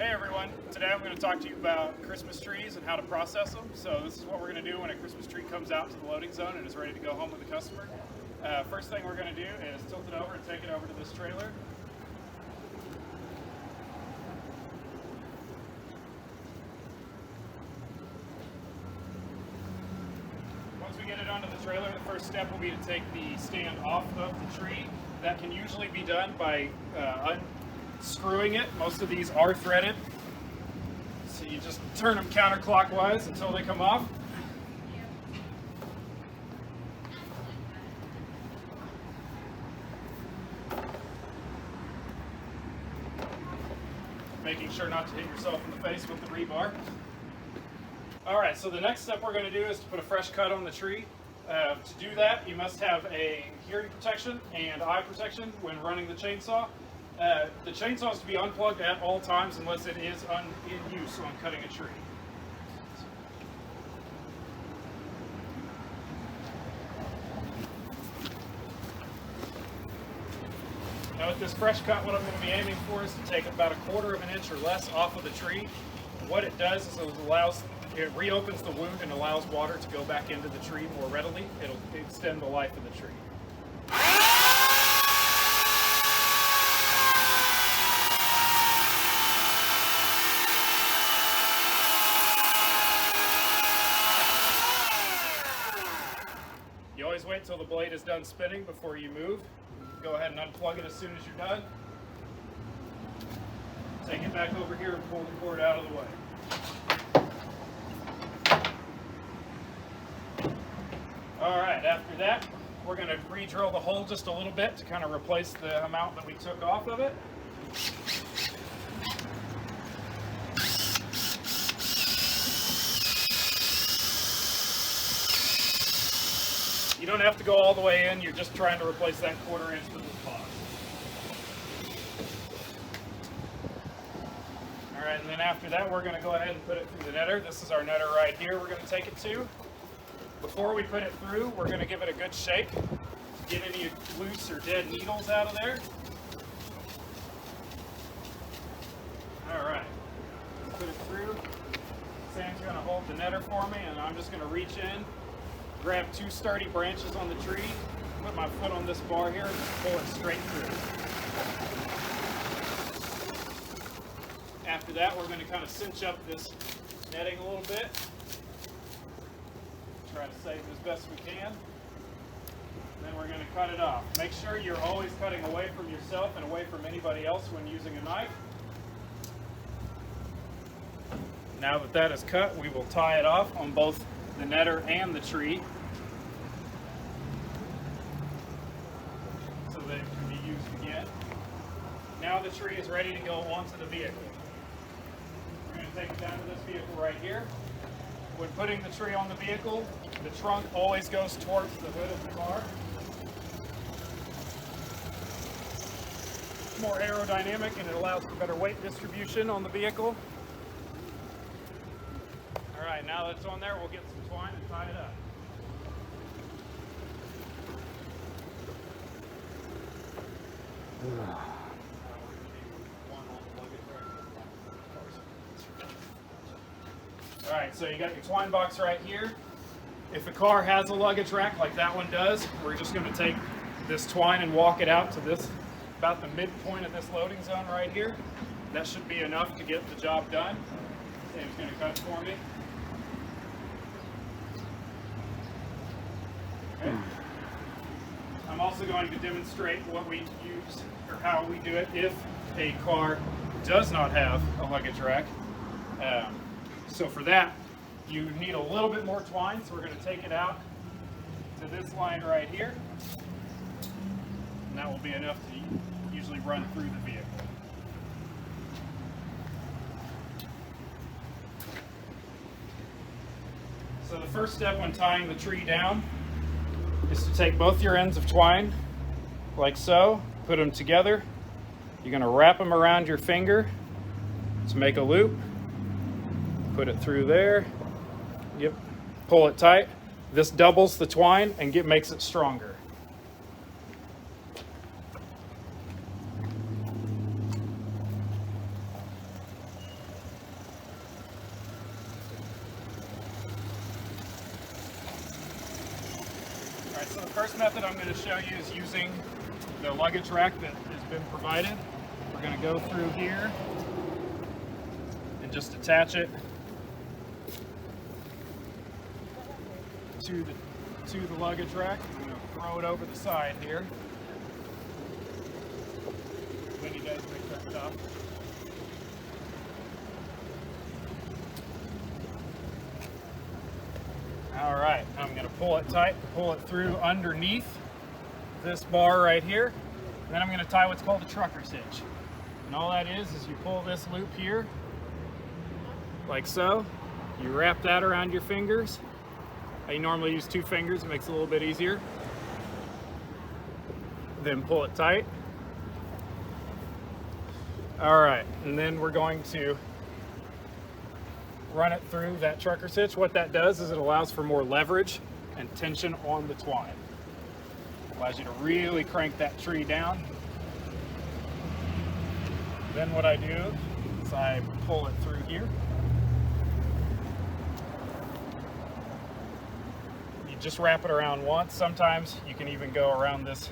Hey everyone, today I'm going to talk to you about Christmas trees and how to process them. So this is what we're going to do when a Christmas tree comes out to the loading zone and is ready to go home with the customer. First thing we're going to do is tilt it over and take it over to this trailer. Once we get it onto the trailer, the first step will be to take the stand off of the tree. That can usually be done by unscrewing it. Most of these are threaded. So you just turn them counterclockwise until they come off. Making sure not to hit yourself in the face with the rebar. Alright, so the next step we're going to do is to put a fresh cut on the tree. To do that, you must have a hearing protection and eye protection when running the chainsaw. The chainsaw is to be unplugged at all times unless it is in use on cutting a tree. Now with this fresh cut, what I'm going to be aiming for is to take about 1/4 of an inch or less off of the tree. What it does is it reopens the wound and allows water to go back into the tree more readily. It'll extend the life of the tree. You always wait till the blade is done spinning before you move. Go ahead and unplug it as soon as you're done. Take it back over here and pull the cord out of the way. Alright, after that, we're going to re-drill the hole just a little bit to kind of replace the amount that we took off of it. You don't have to go all the way in, you're just trying to replace that 1/4 inch with the box. Alright, and then after that we're going to go ahead and put it through the netter. This is our netter right here we're going to take it to. Before we put it through, we're going to give it a good shake to get any loose or dead needles out of there. Alright, let's put it through. Sam's going to hold the netter for me, and I'm just going to reach in, grab 2 sturdy branches on the tree, put my foot on this bar here, and just pull it straight through. After that, we're going to kind of cinch up this netting a little bit. Try to save it as best we can. Then we're going to cut it off. Make sure you're always cutting away from yourself and away from anybody else when using a knife. Now that that is cut, we will tie it off on both the netter and the tree so that it can be used again. Now the tree is ready to go onto the vehicle. We're going to take it down to this vehicle right here. When putting the tree on the vehicle, the trunk always goes towards the hood of the car. It's more aerodynamic and it allows for better weight distribution on the vehicle. Alright, now that it's on there, we'll get some twine and tie it up. Alright, so you got your twine box right here. If a car has a luggage rack like that one does, we're just going to take this twine and walk it out to this, about the midpoint of this loading zone right here. That should be enough to get the job done. Sam's going to cut for me. Okay. I'm also going to demonstrate what we use, or how we do it if a car does not have a luggage rack. So for that, you need a little bit more twine, so we're going to take it out to this line right here. And that will be enough to usually run through the vehicle. So the first step when tying the tree down is to take both your ends of twine, like so, put them together. You're going to wrap them around your finger to make a loop. Put it through there. Yep. Pull it tight. This doubles the twine and makes it stronger. So the first method I'm going to show you is using the luggage rack that has been provided. We're going to go through here and just attach it to the luggage rack. I'm going to throw it over the side here. When you guys make that up. All right, I'm going to pull it tight, pull it through underneath this bar right here. Then I'm going to tie what's called a trucker's hitch. And all that is you pull this loop here, like so. You wrap that around your fingers. I normally use 2 fingers, it makes it a little bit easier. Then pull it tight. All right, and then we're going to run it through that trucker's hitch. What that does is it allows for more leverage and tension on the twine. Allows you to really crank that tree down. Then what I do is I pull it through here. You just wrap it around once. Sometimes you can even go around this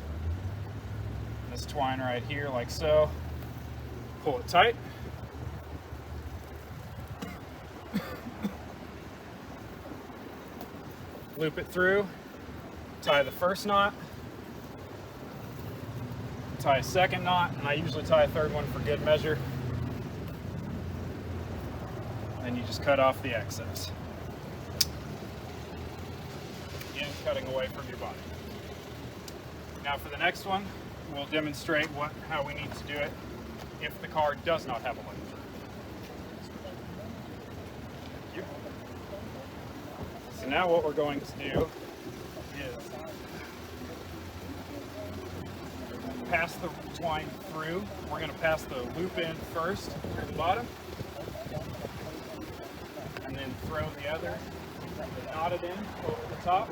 twine right here like so. Pull it tight. Loop it through, tie the first knot, tie a second knot, and I usually tie a third one for good measure. Then you just cut off the excess. Again, cutting away from your body. Now for the next one, we'll demonstrate how we need to do it if the car does not have a luggage rack. So now what we're going to do is pass the twine through. We're going to pass the loop in first through the bottom, and then throw the other knotted in over the top.